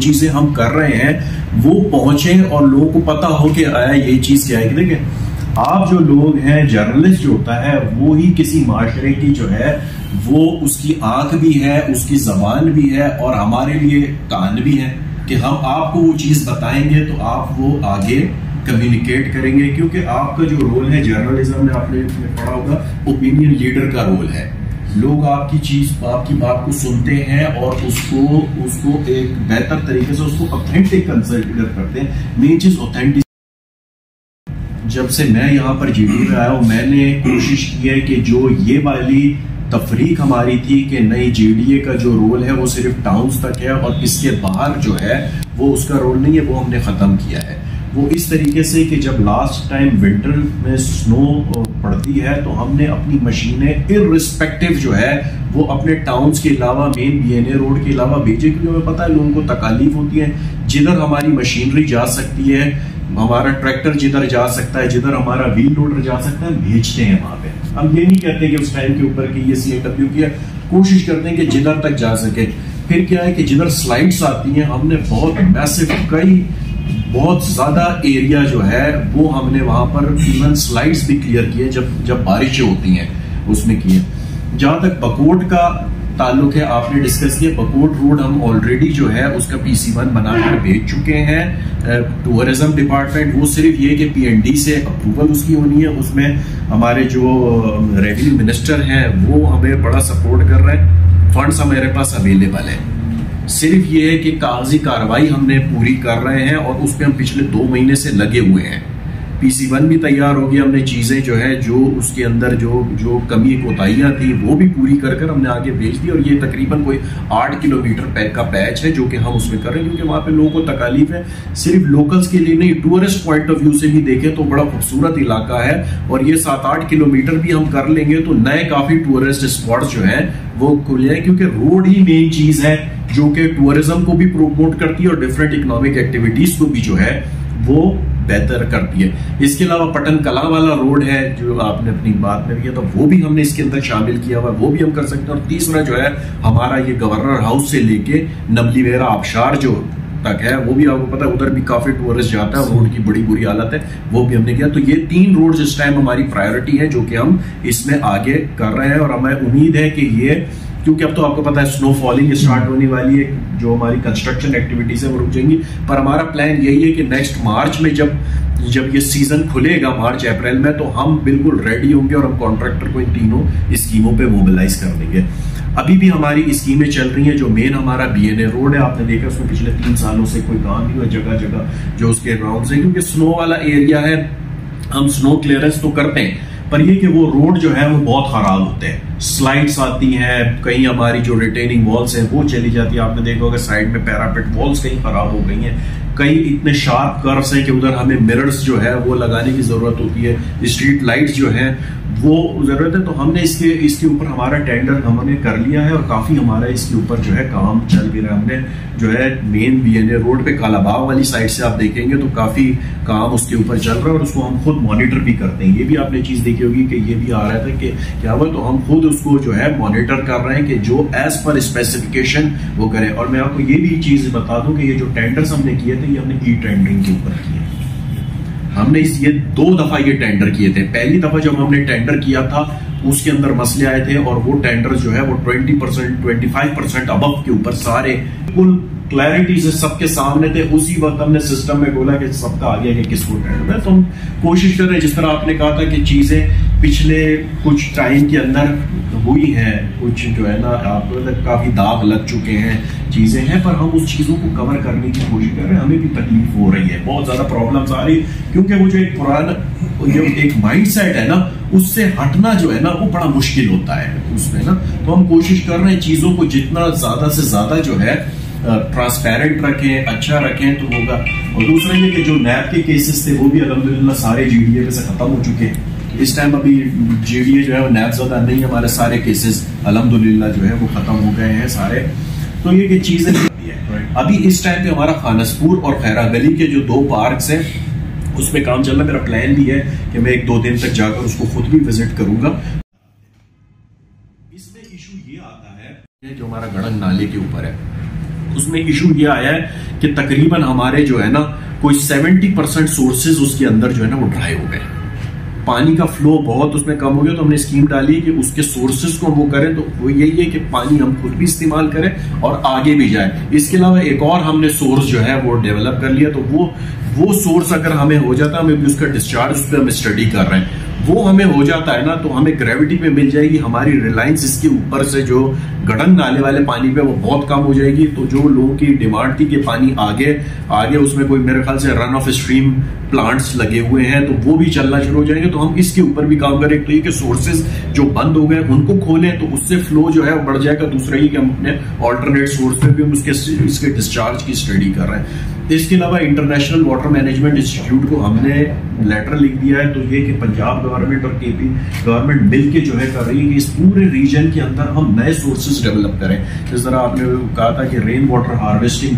चीजें हम कर रहे हैं वो पहुंचे और लोगों को पता हो कि आया ये चीज क्या है। देखिए आप जो लोग हैं, जर्नलिस्ट जो होता है वो ही किसी माशरे की जो है वो उसकी आंख भी है, उसकी जबान भी है और हमारे लिए कान भी है कि हम आपको वो चीज बताएंगे तो आप वो आगे कम्युनिकेट करेंगे। क्योंकि आपका जो रोल है जर्नलिज्म में, आपने पढ़ा होगा, ओपिनियन लीडर का रोल है। लोग आपकी बात को सुनते हैं और उसको एक बेहतर तरीके से उसको ऑथेंटिक कंसिडर करते हैं। मेन चीज ऑथेंटिक। जब से मैं यहाँ पर जीडी में आया हूँ मैंने कोशिश की है कि जो ये वाली तफरीक हमारी थी कि नई जीडीए का जो रोल है वो सिर्फ टाउन्स तक है और इसके बाहर जो है वो उसका रोल नहीं है, वो हमने खत्म किया है। वो इस तरीके से कि जब लास्ट टाइम विंटर में स्नो पड़ती है तो हमने अपनी मशीनें इररिस्पेक्टिव जो है वो अपने टाउन्स के अलावा मेन बीएनए रोड के अलावा भेजे, क्योंकि हमें पता है लोगों को तकालीफ होती है। जिधर हमारी मशीनरी जा सकती है, हमारा ट्रैक्टर जिधर जा सकता है, जिधर हमारा व्हील लोडर जा सकता है, भेजते हैं वहां पे। हम ये नहीं कहते कि उस टाइम के ऊपर कि ये CAW किया, कोशिश करते हैं कि जिधर तक जा सके। फिर क्या है कि जिधर स्लाइड्स आती हैं हमने बहुत मैसिव बहुत ज्यादा एरिया जो है वो हमने वहां पर इवन स्लाइड्स भी क्लियर किए जब बारिशें होती हैं उसमें किए। जहां तक बकोट का ताल्लुक है आपने डिस्कस किया, बकोट रोड हम ऑलरेडी जो है उसका PC1 बनाकर भेज चुके हैं टूरिज्म डिपार्टमेंट। वो सिर्फ ये कि PND से अप्रूवल उसकी होनी है। उसमें हमारे जो रेवेन्यू मिनिस्टर हैं वो हमें बड़ा सपोर्ट कर रहे हैं, फंड्स हमारे पास अवेलेबल है। सिर्फ ये है कि कागजी कार्रवाई हमने पूरी कर रहे हैं और उस पर हम पिछले 2 महीने से लगे हुए हैं। PC1 भी तैयार हो गया, हमने चीजें जो है जो उसके अंदर जो कमी कोताहियां थी वो भी पूरी कर हमने आगे भेज दी। और ये तकरीबन कोई 8 किलोमीटर का पैच है जो कि हम उसमें कर रहे हैं, क्योंकि वहां पे लोगों को तकालीफ है। सिर्फ लोकल्स के लिए नहीं, टूरिस्ट पॉइंट ऑफ व्यू से भी देखें तो बड़ा खूबसूरत इलाका है और ये 7-8 किलोमीटर भी हम कर लेंगे तो नए काफी टूरिस्ट स्पॉट्स जो है वो खुल जाए। क्योंकि रोड ही मेन चीज है जो कि टूरिज्म को भी प्रोमोट करती है और डिफरेंट इकोनॉमिक एक्टिविटीज को भी जो है वो बेहतर करती है। इसके अलावा पटन कला वाला रोड है जो आपने अपनी बात में किया, तो वो भी हमने इसके अंदर शामिल किया हुआ, वो भी हम कर सकते हैं। और तीसरा जो है हमारा ये गवर्नर हाउस से लेके नबलीवेरा आबशार जो तक है वो भी आपको पता है उधर भी काफी टूरिस्ट जाता है, रोड की बड़ी बुरी हालत है, वो भी हमने किया। तो ये 3 रोड इस टाइम हमारी प्रायोरिटी है जो कि हम इसमें आगे कर रहे हैं। और हमें उम्मीद है कि ये, क्योंकि अब तो आपको पता है स्नो फॉलिंग स्टार्ट होने वाली है, जो हमारी कंस्ट्रक्शन एक्टिविटीज है वो रुक जाएंगी। पर हमारा प्लान यही है कि नेक्स्ट मार्च में जब ये सीजन खुलेगा मार्च अप्रैल में, तो हम बिल्कुल रेडी होंगे और हम कॉन्ट्रैक्टर को इन तीनों स्कीमों पे मोबिलाइज कर देंगे। अभी भी हमारी स्कीमें चल रही हैं। जो मेन हमारा बीएनए रोड है आपने देखा उसमें पिछले 3 सालों से कोई काम नहीं हुआ, जगह जगह जो उसके ग्राउंड है, क्योंकि स्नो वाला एरिया है, हम स्नो क्लियरेंस तो करते हैं पर ये कि वो रोड जो है वो बहुत खराब होते हैं, स्लाइड्स आती हैं, कहीं हमारी जो रिटेनिंग वॉल्स हैं वो चली जाती है। आपने देखा होगा साइड में पैरापेट वॉल्स कहीं खराब हो गई हैं, कई इतने शार्प कर्व्स हैं कि उधर हमें मिरर्स जो है वो लगाने की जरूरत होती है, स्ट्रीट लाइट्स जो है वो जरूरत है। तो हमने इसके ऊपर हमारा टेंडर हमने कर लिया है और काफी हमारा इसके ऊपर जो है काम चल भी रहा है। हमने जो है मेन बीएनए रोड पे कालाबाग वाली साइड से आप देखेंगे तो काफी काम उसके ऊपर चल रहा है और उसको हम खुद मॉनिटर भी करते हैं। ये भी आपने चीज देखी होगी कि ये भी आ रहा था कि क्या हुआ, तो हम खुद उसको जो है मॉनिटर कर रहे हैं कि जो एज पर स्पेसिफिकेशन वो करें। और मैं आपको ये भी चीज बता दूं कि ये जो टेंडर्स हमने किए थे ये हमने टेंडरिंग के ऊपर किए। हमने ये 2 दफा ये टेंडर किए थे। पहली दफा जब हमने टेंडर किया था उसके अंदर मसले आए थे और वो टेंडर जो है वो 20% 25% अबव के ऊपर सारे फुल क्लैरिटी से सबके सामने थे। उसी वक्त हमने सिस्टम में बोला कि सबका आ गया कि किसको टेंडर है। तो हम कोशिश कर रहे हैं, जिस तरह आपने कहा था कि चीजें पिछले कुछ टाइम के अंदर हुई हैं, कुछ जो है ना आपको काफी दाग लग चुके हैं, चीजें हैं, पर हम उस चीजों को कवर करने की कोशिश कर रहे हैं। हमें भी तकलीफ हो रही है, बहुत ज्यादा प्रॉब्लम्स आ रही है, क्योंकि वो जो एक पुराना जो एक माइंडसेट है ना उससे हटना जो है ना वो बड़ा मुश्किल होता है उसमें ना। तो हम कोशिश कर रहे हैं चीजों को जितना ज्यादा से ज्यादा जो है ट्रांसपेरेंट रखें, अच्छा रखें तो होगा। और दूसरा ये कि जो नैब के केसेस थे वो भी अल्हम्दुलिल्लाह सारे जीडीए में से खत्म हो चुके हैं। इस टाइम अभी जीडीए जो है वो नैब ज्यादा नहीं, हमारे सारे केसेस अल्हम्दुलिल्लाह जो है वो खत्म हो गए हैं सारे। तो ये चीजें अभी इस टाइम पे हमारा खानसपुर और खैरा गली के जो 2 पार्क्स हैं उसमें काम चल रहा है। मेरा प्लान भी है कि मैं 1-2 दिन तक जाकर उसको खुद भी विजिट करूंगा। इसमें इशू ये आता है जो हमारा गड़ंग नाले के ऊपर है, उसमें इशू ये आया है कि तकरीबन हमारे जो है ना कोई 70% सोर्सेज उसके अंदर जो है ना वो ड्राई हो गए, पानी का फ्लो बहुत उसमें कम हो गया। तो हमने स्कीम डाली कि उसके सोर्सेज को वो करें, तो वो यही है कि पानी हम खुद भी इस्तेमाल करें और आगे भी जाए। इसके अलावा एक और हमने सोर्स जो है वो डेवलप कर लिया, तो वो सोर्स अगर हमें हो जाता है, हमें उसका डिस्चार्ज उस पर हम स्टडी कर रहे हैं, वो हमें हो जाता है ना, तो हमें ग्रेविटी पे मिल जाएगी, हमारी रिलायंस इसके ऊपर से जो गड़ंग आने वाले पानी पे वो बहुत कम हो जाएगी। तो जो लोगों की डिमांड थी कि पानी आगे उसमें कोई मेरे ख्याल से रन ऑफ स्ट्रीम प्लांट्स लगे हुए हैं, तो वो भी चलना शुरू हो जाएंगे। तो हम इसके ऊपर भी काम करें, तो ये कि सोर्सेज जो बंद हो गए उनको खोलें, तो उससे फ्लो जो है बढ़ जाएगा। दूसरा ये कि हम अपने ऑल्टरनेट सोर्स पे भी हम इसके डिस्चार्ज की स्टडी कर रहे हैं। इसके अलावा इंटरनेशनल वाटर मैनेजमेंट इंस्टीट्यूट को हमने लेटर लिख दिया है, तो ये कि पंजाब गवर्नमेंट और केपी गवर्नमेंट मिलके जो है कर रही है कि इस पूरे रीजन के अंदर हम नए सोर्सेज डेवलप करें। जिस तरह आपने कहा था कि रेन वाटर हार्वेस्टिंग